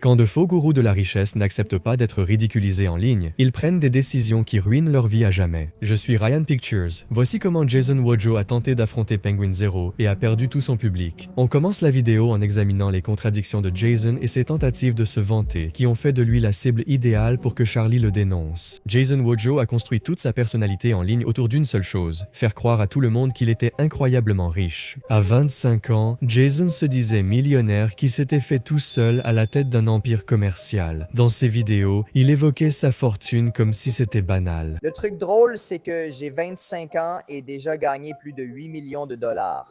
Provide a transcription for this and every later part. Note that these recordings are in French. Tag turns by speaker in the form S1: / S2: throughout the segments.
S1: Quand de faux gourous de la richesse n'acceptent pas d'être ridiculisés en ligne, ils prennent des décisions qui ruinent leur vie à jamais. Je suis Ryan Pictures. Voici comment Jason Wojo a tenté d'affronter Penguin Zero et a perdu tout son public. On commence la vidéo en examinant les contradictions de Jason et ses tentatives de se vanter, qui ont fait de lui la cible idéale pour que Charlie le dénonce. Jason Wojo a construit toute sa personnalité en ligne autour d'une seule chose, faire croire à tout le monde qu'il était incroyablement riche. À 25 ans, Jason se disait millionnaire qui s'était fait tout seul à la tête d'un empire commercial. Dans ses vidéos, il évoquait sa fortune comme si c'était banal.
S2: Le truc drôle, c'est que j'ai 25 ans et déjà gagné plus de 8 millions de dollars.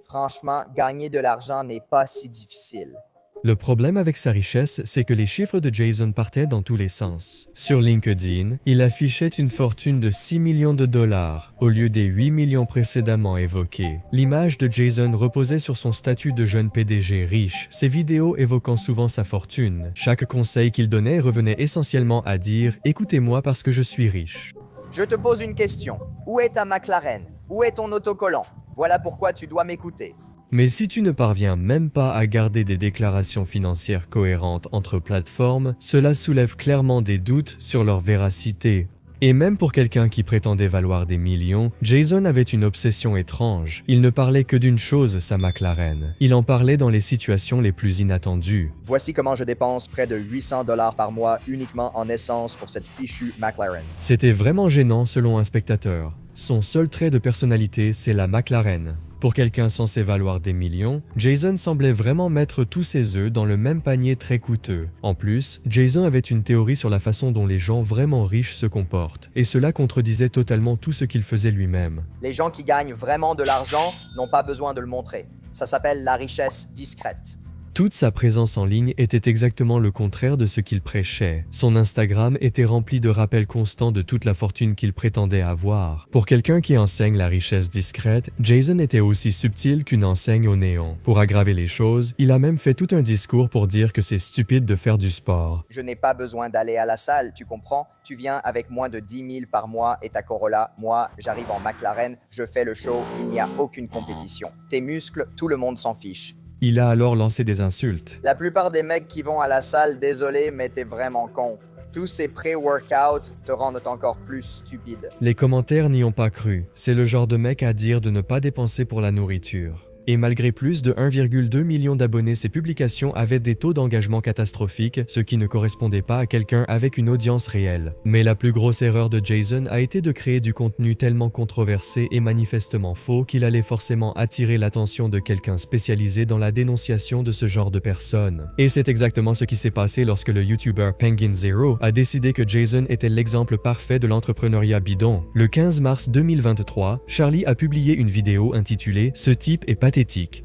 S2: Franchement, gagner de l'argent n'est pas si difficile.
S1: Le problème avec sa richesse, c'est que les chiffres de Jason partaient dans tous les sens. Sur LinkedIn, il affichait une fortune de 6 millions de dollars au lieu des 8 millions précédemment évoqués. L'image de Jason reposait sur son statut de jeune PDG riche, ses vidéos évoquant souvent sa fortune. Chaque conseil qu'il donnait revenait essentiellement à dire « Écoutez-moi parce que je suis riche ».
S2: Je te pose une question. Où est ta McLaren? Où est ton autocollant? Voilà pourquoi tu dois m'écouter.
S1: Mais si tu ne parviens même pas à garder des déclarations financières cohérentes entre plateformes, cela soulève clairement des doutes sur leur véracité. Et même pour quelqu'un qui prétendait valoir des millions, Jason avait une obsession étrange. Il ne parlait que d'une chose, sa McLaren. Il en parlait dans les situations les plus inattendues.
S2: Voici comment je dépense près de 800 $ par mois uniquement en essence pour cette fichue McLaren.
S1: C'était vraiment gênant selon un spectateur. Son seul trait de personnalité, c'est la McLaren. Pour quelqu'un censé valoir des millions, Jason semblait vraiment mettre tous ses œufs dans le même panier très coûteux. En plus, Jason avait une théorie sur la façon dont les gens vraiment riches se comportent, et cela contredisait totalement tout ce qu'il faisait lui-même.
S2: Les gens qui gagnent vraiment de l'argent n'ont pas besoin de le montrer. Ça s'appelle la richesse discrète.
S1: Toute sa présence en ligne était exactement le contraire de ce qu'il prêchait. Son Instagram était rempli de rappels constants de toute la fortune qu'il prétendait avoir. Pour quelqu'un qui enseigne la richesse discrète, Jason était aussi subtil qu'une enseigne au néon. Pour aggraver les choses, il a même fait tout un discours pour dire que c'est stupide de faire du sport.
S2: Je n'ai pas besoin d'aller à la salle, tu comprends? Tu viens avec moins de 10 000 par mois et ta Corolla. Moi, j'arrive en McLaren, je fais le show, il n'y a aucune compétition. Tes muscles, tout le monde s'en fiche.
S1: Il a alors lancé des insultes.
S2: La plupart des mecs qui vont à la salle, désolé, mais t'es vraiment con. Tous ces pré-workouts te rendent encore plus stupide.
S1: Les commentaires n'y ont pas cru. C'est le genre de mec à dire de ne pas dépenser pour la nourriture. Et malgré plus de 1,2 million d'abonnés, ses publications avaient des taux d'engagement catastrophiques, ce qui ne correspondait pas à quelqu'un avec une audience réelle. Mais la plus grosse erreur de Jason a été de créer du contenu tellement controversé et manifestement faux qu'il allait forcément attirer l'attention de quelqu'un spécialisé dans la dénonciation de ce genre de personnes. Et c'est exactement ce qui s'est passé lorsque le YouTuber Penguin Zero a décidé que Jason était l'exemple parfait de l'entrepreneuriat bidon. Le 15 mars 2023, Charlie a publié une vidéo intitulée « Ce type est pathétique »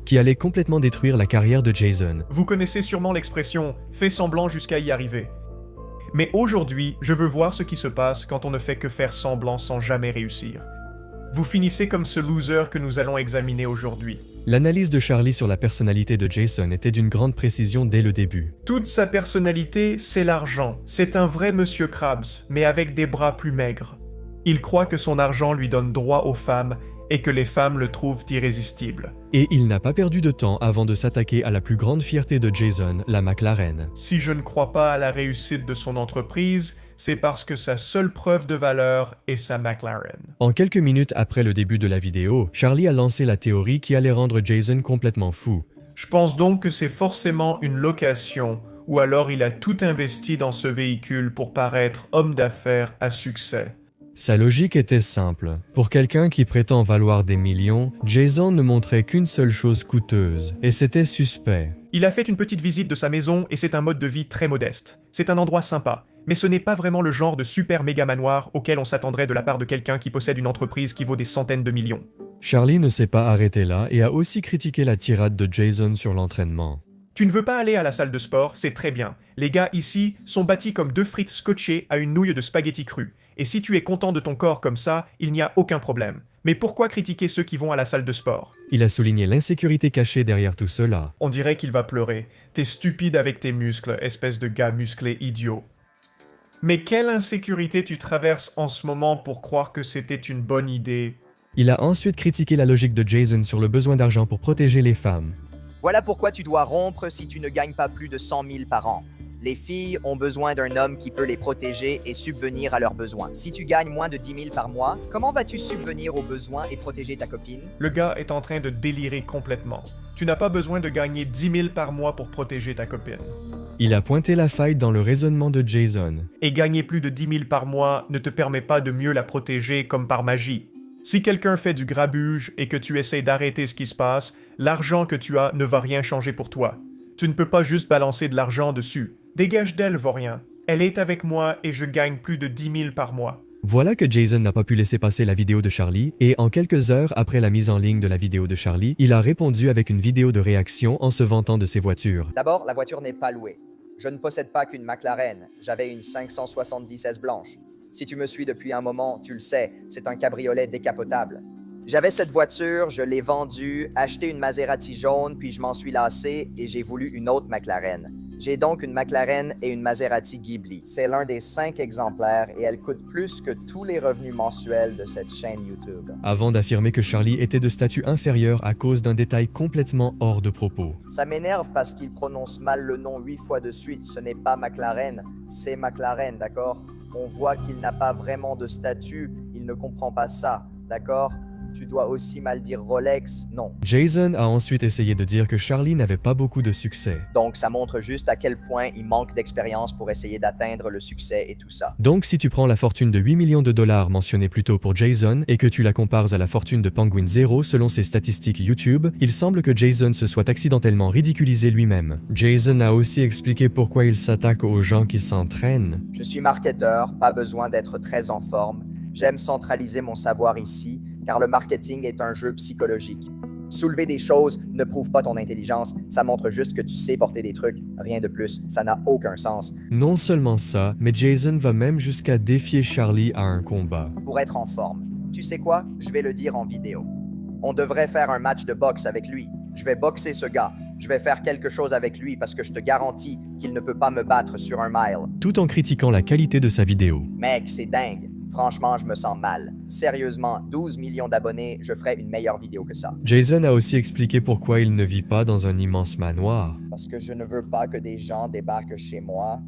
S1: qui allait complètement détruire la carrière de Jason.
S3: Vous connaissez sûrement l'expression « fais semblant jusqu'à y arriver ». Mais aujourd'hui, je veux voir ce qui se passe quand on ne fait que faire semblant sans jamais réussir. Vous finissez comme ce loser que nous allons examiner aujourd'hui.
S1: L'analyse de Charlie sur la personnalité de Jason était d'une grande précision dès le début.
S3: Toute sa personnalité, c'est l'argent. C'est un vrai Monsieur Krabs, mais avec des bras plus maigres. Il croit que son argent lui donne droit aux femmes et que les femmes le trouvent irrésistible.
S1: Et il n'a pas perdu de temps avant de s'attaquer à la plus grande fierté de Jason, la McLaren.
S3: Si je ne crois pas à la réussite de son entreprise, c'est parce que sa seule preuve de valeur est sa McLaren.
S1: En quelques minutes après le début de la vidéo, Charlie a lancé la théorie qui allait rendre Jason complètement fou.
S3: Je pense donc que c'est forcément une location, ou alors il a tout investi dans ce véhicule pour paraître homme d'affaires à succès.
S1: Sa logique était simple. Pour quelqu'un qui prétend valoir des millions, Jason ne montrait qu'une seule chose coûteuse, et c'était suspect.
S3: Il a fait une petite visite de sa maison et c'est un mode de vie très modeste. C'est un endroit sympa, mais ce n'est pas vraiment le genre de super méga manoir auquel on s'attendrait de la part de quelqu'un qui possède une entreprise qui vaut des centaines de millions.
S1: Charlie ne s'est pas arrêté là et a aussi critiqué la tirade de Jason sur l'entraînement.
S3: Tu ne veux pas aller à la salle de sport, c'est très bien. Les gars ici sont bâtis comme 2 frites scotchées à une nouille de spaghettis crus. Et si tu es content de ton corps comme ça, il n'y a aucun problème. Mais pourquoi critiquer ceux qui vont à la salle de sport?
S1: Il a souligné l'insécurité cachée derrière tout cela.
S3: On dirait qu'il va pleurer. T'es stupide avec tes muscles, espèce de gars musclé idiot. Mais quelle insécurité tu traverses en ce moment pour croire que c'était une bonne idée?
S1: Il a ensuite critiqué la logique de Jason sur le besoin d'argent pour protéger les femmes.
S2: Voilà pourquoi tu dois rompre si tu ne gagnes pas plus de 100 000 par an. Les filles ont besoin d'un homme qui peut les protéger et subvenir à leurs besoins. Si tu gagnes moins de 10 000 par mois, comment vas-tu subvenir aux besoins et protéger ta copine?
S3: Le gars est en train de délirer complètement. Tu n'as pas besoin de gagner 10 000 par mois pour protéger ta copine.
S1: Il a pointé la faille dans le raisonnement de Jason.
S3: Et gagner plus de 10 000 par mois ne te permet pas de mieux la protéger comme par magie. Si quelqu'un fait du grabuge et que tu essaies d'arrêter ce qui se passe, l'argent que tu as ne va rien changer pour toi. Tu ne peux pas juste balancer de l'argent dessus. Dégage d'elle, Vaurien. Elle est avec moi et je gagne plus de 10 000 par mois.
S1: Voilà que Jason n'a pas pu laisser passer la vidéo de Charlie, et en quelques heures après la mise en ligne de la vidéo de Charlie, il a répondu avec une vidéo de réaction en se vantant de ses voitures.
S2: D'abord, la voiture n'est pas louée. Je ne possède pas qu'une McLaren. J'avais une 570S blanche. Si tu me suis depuis un moment, tu le sais, c'est un cabriolet décapotable. J'avais cette voiture, je l'ai vendue, acheté une Maserati jaune, puis je m'en suis lassé et j'ai voulu une autre McLaren. J'ai donc une McLaren et une Maserati Ghibli. C'est l'un des 5 exemplaires et elle coûte plus que tous les revenus mensuels de cette chaîne YouTube.
S1: Avant d'affirmer que Charlie était de statut inférieur à cause d'un détail complètement hors de propos.
S2: Ça m'énerve parce qu'il prononce mal le nom 8 fois de suite. Ce n'est pas McLaren, c'est McLaren, d'accord? On voit qu'il n'a pas vraiment de statut, il ne comprend pas ça, d'accord? Tu dois aussi mal dire Rolex, non.
S1: Jason a ensuite essayé de dire que Charlie n'avait pas beaucoup de succès.
S2: Donc ça montre juste à quel point il manque d'expérience pour essayer d'atteindre le succès et tout ça.
S1: Donc si tu prends la fortune de 8 millions de dollars mentionnée plus tôt pour Jason et que tu la compares à la fortune de Penguin Zero selon ses statistiques YouTube, il semble que Jason se soit accidentellement ridiculisé lui-même. Jason a aussi expliqué pourquoi il s'attaque aux gens qui s'entraînent.
S2: Je suis marketeur, pas besoin d'être très en forme. J'aime centraliser mon savoir ici, car le marketing est un jeu psychologique. Soulever des choses ne prouve pas ton intelligence, ça montre juste que tu sais porter des trucs, rien de plus, ça n'a aucun sens.
S1: Non seulement ça, mais Jason va même jusqu'à défier Charlie à un combat.
S2: Pour être en forme, tu sais quoi? Je vais le dire en vidéo. On devrait faire un match de boxe avec lui. Je vais boxer ce gars. Je vais faire quelque chose avec lui parce que je te garantis qu'il ne peut pas me battre sur un mile.
S1: Tout en critiquant la qualité de sa vidéo.
S2: Mec, c'est dingue. Franchement, je me sens mal. Sérieusement, 12 millions d'abonnés, je ferais une meilleure vidéo que ça.
S1: Jason a aussi expliqué pourquoi il ne vit pas dans un immense manoir.
S2: Parce que je ne veux pas que des gens débarquent chez moi.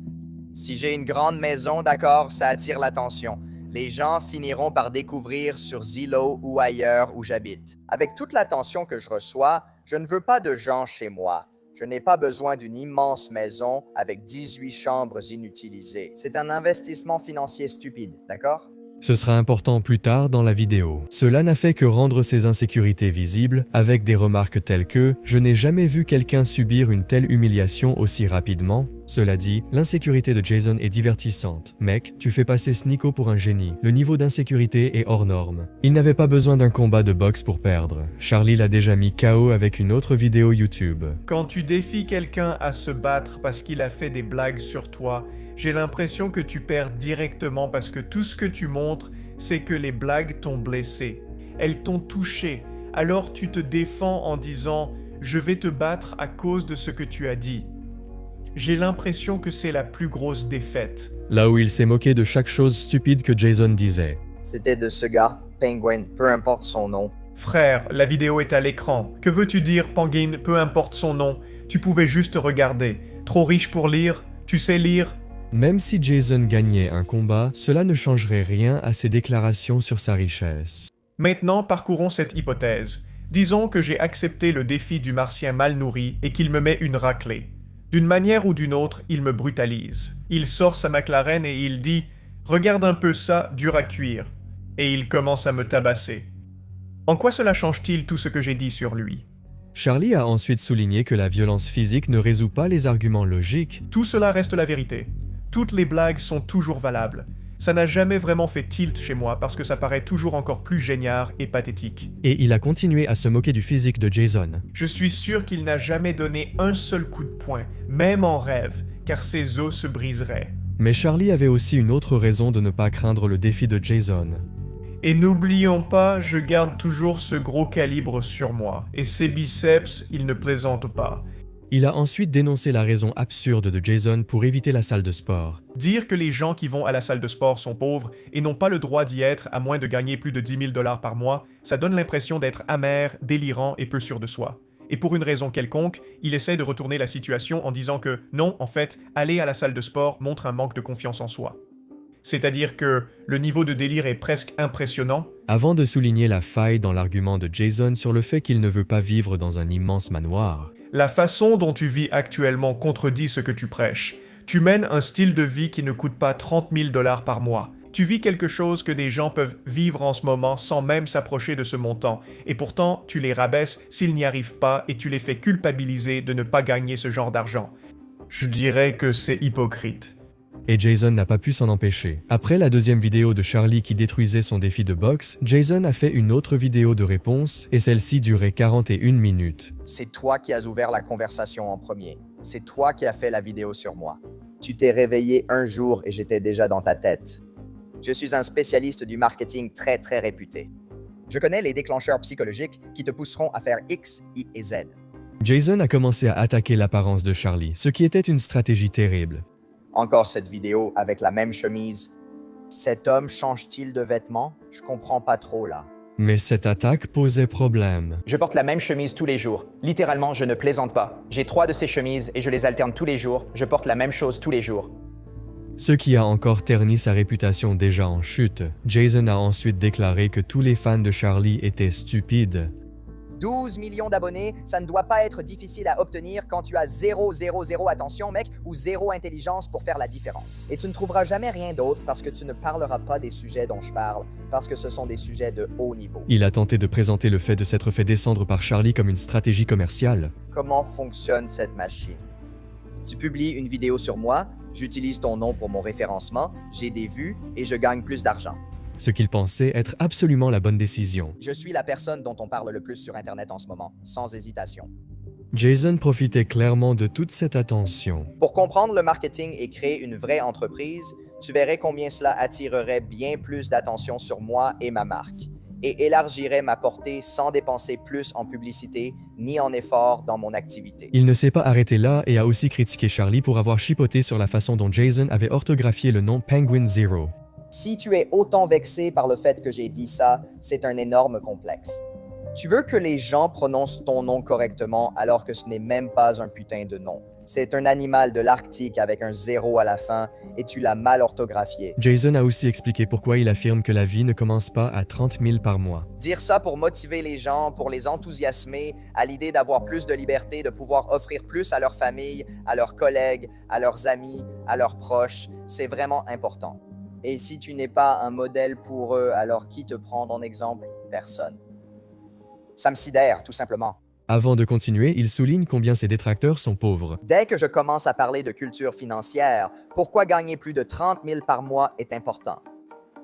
S2: Si j'ai une grande maison, d'accord, ça attire l'attention. Les gens finiront par découvrir sur Zillow ou ailleurs où j'habite. Avec toute l'attention que je reçois, je ne veux pas de gens chez moi. Je n'ai pas besoin d'une immense maison avec 18 chambres inutilisées. C'est un investissement financier stupide, d'accord?
S1: Ce sera important plus tard dans la vidéo. Cela n'a fait que rendre ses insécurités visibles, avec des remarques telles que « Je n'ai jamais vu quelqu'un subir une telle humiliation aussi rapidement ». Cela dit, l'insécurité de Jason est divertissante. Mec, tu fais passer Sneeko pour un génie. Le niveau d'insécurité est hors norme. Il n'avait pas besoin d'un combat de boxe pour perdre. Charlie l'a déjà mis KO avec une autre vidéo YouTube.
S3: Quand tu défies quelqu'un à se battre parce qu'il a fait des blagues sur toi, j'ai l'impression que tu perds directement parce que tout ce que tu montres, c'est que les blagues t'ont blessé. Elles t'ont touché. Alors tu te défends en disant « Je vais te battre à cause de ce que tu as dit ». J'ai l'impression que c'est la plus grosse défaite.
S1: Là où il s'est moqué de chaque chose stupide que Jason disait.
S2: C'était de ce gars, Penguin, peu importe son nom.
S3: Frère, la vidéo est à l'écran. Que veux-tu dire, Penguin, peu importe son nom? Tu pouvais juste regarder. Trop riche pour lire? Tu sais lire?
S1: Même si Jason gagnait un combat, cela ne changerait rien à ses déclarations sur sa richesse.
S3: Maintenant, parcourons cette hypothèse. Disons que j'ai accepté le défi du martien mal nourri et qu'il me met une raclée. D'une manière ou d'une autre, il me brutalise. Il sort sa McLaren et il dit « Regarde un peu ça, dur à cuire ». Et il commence à me tabasser. En quoi cela change-t-il tout ce que j'ai dit sur lui?
S1: Charlie a ensuite souligné que la violence physique ne résout pas les arguments logiques.
S3: Tout cela reste la vérité. Toutes les blagues sont toujours valables. Ça n'a jamais vraiment fait tilt chez moi parce que ça paraît toujours encore plus génial et pathétique.
S1: Et il a continué à se moquer du physique de Jason.
S3: Je suis sûr qu'il n'a jamais donné un seul coup de poing, même en rêve, car ses os se briseraient.
S1: Mais Charlie avait aussi une autre raison de ne pas craindre le défi de Jason.
S3: Et n'oublions pas, je garde toujours ce gros calibre sur moi, et ses biceps, ils ne plaisantent pas.
S1: Il a ensuite dénoncé la raison absurde de Jason pour éviter la salle de sport.
S3: Dire que les gens qui vont à la salle de sport sont pauvres et n'ont pas le droit d'y être à moins de gagner plus de 10 000 $ par mois, ça donne l'impression d'être amer, délirant et peu sûr de soi. Et pour une raison quelconque, il essaie de retourner la situation en disant que non, en fait, aller à la salle de sport montre un manque de confiance en soi. C'est-à-dire que le niveau de délire est presque impressionnant.
S1: Avant de souligner la faille dans l'argument de Jason sur le fait qu'il ne veut pas vivre dans un immense manoir,
S3: La façon dont tu vis actuellement contredit ce que tu prêches. Tu mènes un style de vie qui ne coûte pas 30 000 $ par mois. Tu vis quelque chose que des gens peuvent vivre en ce moment sans même s'approcher de ce montant. Et pourtant, tu les rabaisses s'ils n'y arrivent pas et tu les fais culpabiliser de ne pas gagner ce genre d'argent. Je dirais que c'est hypocrite.
S1: et Jason n'a pas pu s'en empêcher. Après la deuxième vidéo de Charlie qui détruisait son défi de boxe, Jason a fait une autre vidéo de réponse et celle-ci durait 41 minutes.
S2: C'est toi qui as ouvert la conversation en premier. C'est toi qui as fait la vidéo sur moi. Tu t'es réveillé un jour et j'étais déjà dans ta tête. Je suis un spécialiste du marketing très réputé. Je connais les déclencheurs psychologiques qui te pousseront à faire X, Y et Z.
S1: Jason a commencé à attaquer l'apparence de Charlie, ce qui était une stratégie terrible.
S2: Encore cette vidéo avec la même chemise. Cet homme change-t-il de vêtements? Je comprends pas trop là.
S1: Mais cette attaque posait problème.
S4: Je porte la même chemise tous les jours. Littéralement, je ne plaisante pas. J'ai 3 de ces chemises et je les alterne tous les jours. Je porte la même chose tous les jours.
S1: Ce qui a encore terni sa réputation déjà en chute. Jason a ensuite déclaré que tous les fans de Charlie étaient stupides.
S2: 12 millions d'abonnés, ça ne doit pas être difficile à obtenir quand tu as 0 attention, mec, ou 0 intelligence pour faire la différence. Et tu ne trouveras jamais rien d'autre parce que tu ne parleras pas des sujets dont je parle, parce que ce sont des sujets de haut niveau.
S1: Il a tenté de présenter le fait de s'être fait descendre par Charlie comme une stratégie commerciale.
S2: Comment fonctionne cette machine? Tu publies une vidéo sur moi, j'utilise ton nom pour mon référencement, j'ai des vues et je gagne plus d'argent.
S1: Ce qu'il pensait être absolument la bonne décision.
S2: Je suis la personne dont on parle le plus sur Internet en ce moment, sans hésitation.
S1: Jason profitait clairement de toute cette attention.
S2: Pour comprendre le marketing et créer une vraie entreprise, tu verrais combien cela attirerait bien plus d'attention sur moi et ma marque, et élargirait ma portée sans dépenser plus en publicité ni en effort dans mon activité.
S1: Il ne s'est pas arrêté là et a aussi critiqué Charlie pour avoir chipoté sur la façon dont Jason avait orthographié le nom Penguin Zero.
S2: Si tu es autant vexé par le fait que j'ai dit ça, c'est un énorme complexe. Tu veux que les gens prononcent ton nom correctement alors que ce n'est même pas un putain de nom. C'est un animal de l'Arctique avec un 0 à la fin et tu l'as mal orthographié.
S1: Jason a aussi expliqué pourquoi il affirme que la vie ne commence pas à 30 000 par mois.
S2: Dire ça pour motiver les gens, pour les enthousiasmer à l'idée d'avoir plus de liberté, de pouvoir offrir plus à leur famille, à leurs collègues, à leurs amis, à leurs proches, c'est vraiment important. Et si tu n'es pas un modèle pour eux, alors qui te prend en exemple? Personne. Ça me sidère, tout simplement.
S1: Avant de continuer, il souligne combien ses détracteurs sont pauvres.
S2: Dès que je commence à parler de culture financière, pourquoi gagner plus de 30 000 par mois est important.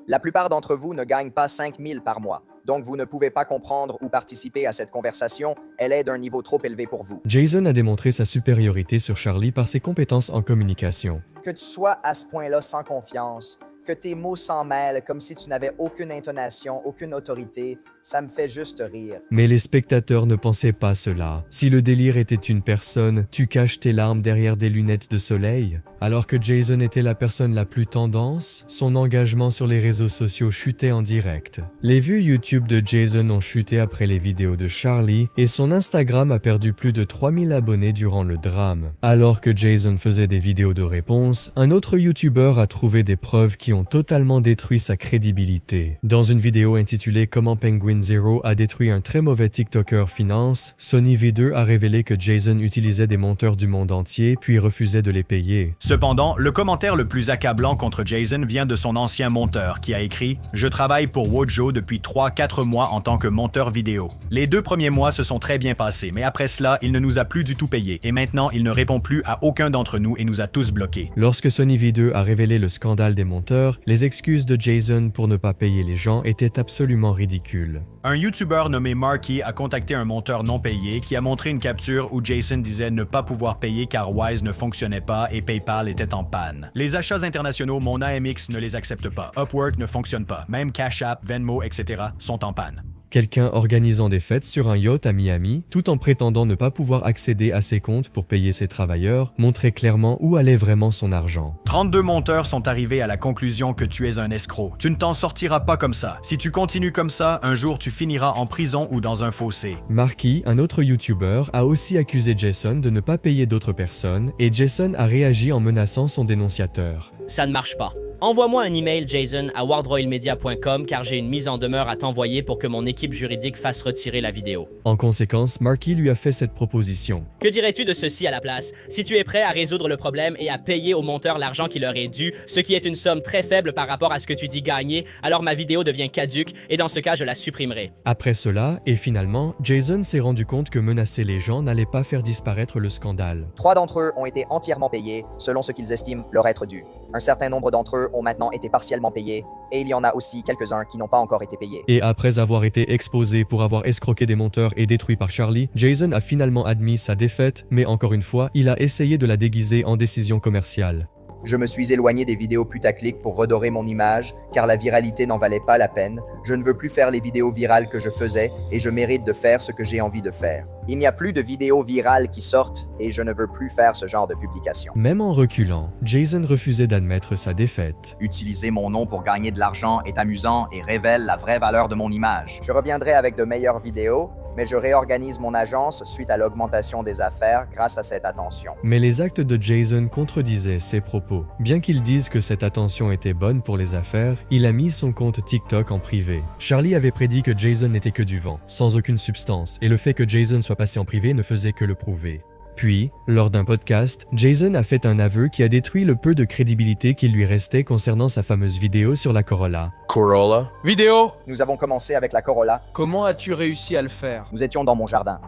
S2: La plupart d'entre vous ne gagnent pas 5 000 par mois, donc vous ne pouvez pas comprendre ou participer à cette conversation, elle est d'un niveau trop élevé pour vous.
S1: Jason a démontré sa supériorité sur Charlie par ses compétences en communication.
S2: Que tu sois à ce point-là sans confiance, que tes mots s'en mêlent comme si tu n'avais aucune intonation, aucune autorité, ça me fait juste rire.
S1: Mais les spectateurs ne pensaient pas cela. Si le délire était une personne, tu caches tes larmes derrière des lunettes de soleil. Alors que Jason était la personne la plus tendance, son engagement sur les réseaux sociaux chutait en direct. Les vues YouTube de Jason ont chuté après les vidéos de Charlie et son Instagram a perdu plus de 3000 abonnés durant le drame. Alors que Jason faisait des vidéos de réponse, un autre YouTuber a trouvé des preuves qui ont totalement détruit sa crédibilité. Dans une vidéo intitulée Comment Penguin Zero a détruit un très mauvais TikToker finance, Sony V2 a révélé que Jason utilisait des monteurs du monde entier puis refusait de les payer.
S5: Cependant, le commentaire le plus accablant contre Jason vient de son ancien monteur qui a écrit « Je travaille pour Wojo depuis 3-4 mois en tant que monteur vidéo. Les 2 premiers mois se sont très bien passés, mais après cela, il ne nous a plus du tout payé et maintenant il ne répond plus à aucun d'entre nous et nous a tous bloqués. »
S1: Lorsque Sony V2 a révélé le scandale des monteurs, les excuses de Jason pour ne pas payer les gens étaient absolument ridicules.
S5: Un YouTuber nommé Marky a contacté un monteur non payé qui a montré une capture où Jason disait ne pas pouvoir payer car Wise ne fonctionnait pas et PayPal était en panne. Les achats internationaux, mon AMX ne les accepte pas. Upwork ne fonctionne pas. Même Cash App, Venmo, etc. sont en panne.
S1: Quelqu'un organisant des fêtes sur un yacht à Miami, tout en prétendant ne pas pouvoir accéder à ses comptes pour payer ses travailleurs, montrait clairement où allait vraiment son argent.
S5: 32 monteurs sont arrivés à la conclusion que tu es un escroc. Tu ne t'en sortiras pas comme ça. Si tu continues comme ça, un jour tu finiras en prison ou dans un fossé.
S1: Marky, un autre YouTuber, a aussi accusé Jason de ne pas payer d'autres personnes et Jason a réagi en menaçant son dénonciateur.
S6: Ça ne marche pas. Envoie-moi un email, Jason, à wardroyalmedia.com car j'ai une mise en demeure à t'envoyer pour que mon équipe juridique fasse retirer la vidéo.
S1: En conséquence, Marky lui a fait cette proposition.
S6: Que dirais-tu de ceci à la place? Si tu es prêt à résoudre le problème et à payer aux monteurs l'argent qui leur est dû, ce qui est une somme très faible par rapport à ce que tu dis gagner, alors ma vidéo devient caduque et dans ce cas, je la supprimerai.
S1: Après cela, et finalement, Jason s'est rendu compte que menacer les gens n'allait pas faire disparaître le scandale.
S2: 3 d'entre eux ont été entièrement payés, selon ce qu'ils estiment leur être dû. Un certain nombre d'entre eux ont maintenant été partiellement payés, et il y en a aussi quelques-uns qui n'ont pas encore été payés.
S1: Et après avoir été exposé pour avoir escroqué des monteurs et détruit par Charlie, Jason a finalement admis sa défaite, mais encore une fois, il a essayé de la déguiser en décision commerciale.
S2: Je me suis éloigné des vidéos putaclic pour redorer mon image, car la viralité n'en valait pas la peine. Je ne veux plus faire les vidéos virales que je faisais, et je mérite de faire ce que j'ai envie de faire. Il n'y a plus de vidéos virales qui sortent, et je ne veux plus faire ce genre de publication.
S1: Même en reculant, Jason refusait d'admettre sa défaite.
S7: Utiliser mon nom pour gagner de l'argent est amusant et révèle la vraie valeur de mon image.
S2: Je reviendrai avec de meilleures vidéos, mais je réorganise mon agence suite à l'augmentation des affaires grâce à cette attention.
S1: Mais les actes de Jason contredisaient ses propos. Bien qu'il dise que cette attention était bonne pour les affaires, il a mis son compte TikTok en privé. Charlie avait prédit que Jason n'était que du vent, sans aucune substance, et le fait que Jason soit passé en privé ne faisait que le prouver. Puis, lors d'un podcast, Jason a fait un aveu qui a détruit le peu de crédibilité qu'il lui restait concernant sa fameuse vidéo sur la Corolla.
S8: Corolla. Vidéo!
S2: Nous avons commencé avec la Corolla.
S8: Comment as-tu réussi à le faire?
S2: Nous étions dans mon jardin.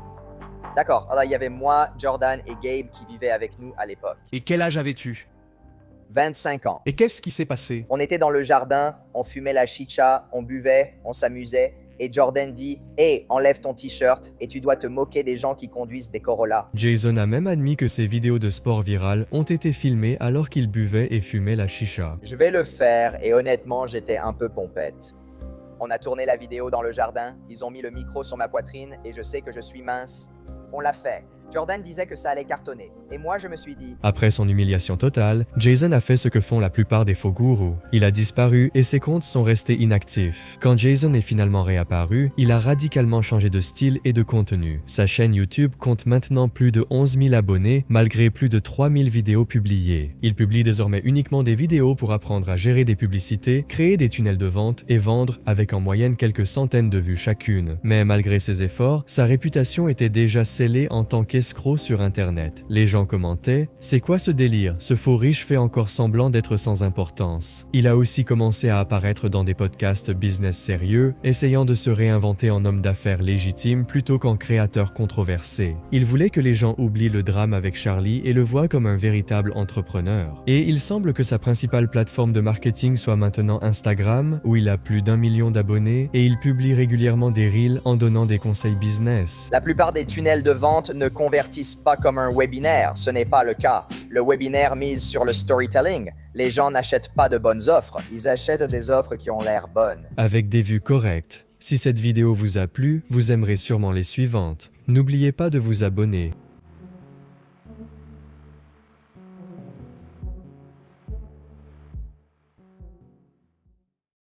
S2: D'accord, alors il y avait moi, Jordan et Gabe qui vivaient avec nous à l'époque.
S8: Et quel âge avais-tu?
S2: 25 ans.
S8: Et qu'est-ce qui s'est passé?
S2: On était dans le jardin, on fumait la chicha, on buvait, on s'amusait, et Jordan dit « Hey, enlève ton t-shirt et tu dois te moquer des gens qui conduisent des Corolla. »
S1: Jason a même admis que ses vidéos de sport virales ont été filmées alors qu'il buvait et fumait la chicha.
S2: Je vais le faire et honnêtement, j'étais un peu pompette. On a tourné la vidéo dans le jardin, ils ont mis le micro sur ma poitrine et je sais que je suis mince. On l'a fait. Jordan disait que ça allait cartonner. Et moi, je me suis dit...
S1: Après son humiliation totale, Jason a fait ce que font la plupart des faux gourous. Il a disparu et ses comptes sont restés inactifs. Quand Jason est finalement réapparu, il a radicalement changé de style et de contenu. Sa chaîne YouTube compte maintenant plus de 11 000 abonnés, malgré plus de 3 000 vidéos publiées. Il publie désormais uniquement des vidéos pour apprendre à gérer des publicités, créer des tunnels de vente et vendre avec en moyenne quelques centaines de vues chacune. Mais malgré ses efforts, sa réputation était déjà scellée en tant qu'escroc sur Internet. Les gens commentaient « C'est quoi ce délire? Ce faux riche fait encore semblant d'être sans importance. » Il a aussi commencé à apparaître dans des podcasts business sérieux, essayant de se réinventer en homme d'affaires légitime plutôt qu'en créateur controversé. Il voulait que les gens oublient le drame avec Charlie et le voient comme un véritable entrepreneur. Et il semble que sa principale plateforme de marketing soit maintenant Instagram, où il a plus d'1 million d'abonnés et il publie régulièrement des reels en donnant des conseils business.
S2: La plupart des tunnels de vente ne convertissent pas comme un webinaire, ce n'est pas le cas. Le webinaire mise sur le storytelling. Les gens n'achètent pas de bonnes offres, ils achètent des offres qui ont l'air bonnes.
S1: Avec des vues correctes. Si cette vidéo vous a plu, vous aimerez sûrement les suivantes. N'oubliez pas de vous abonner.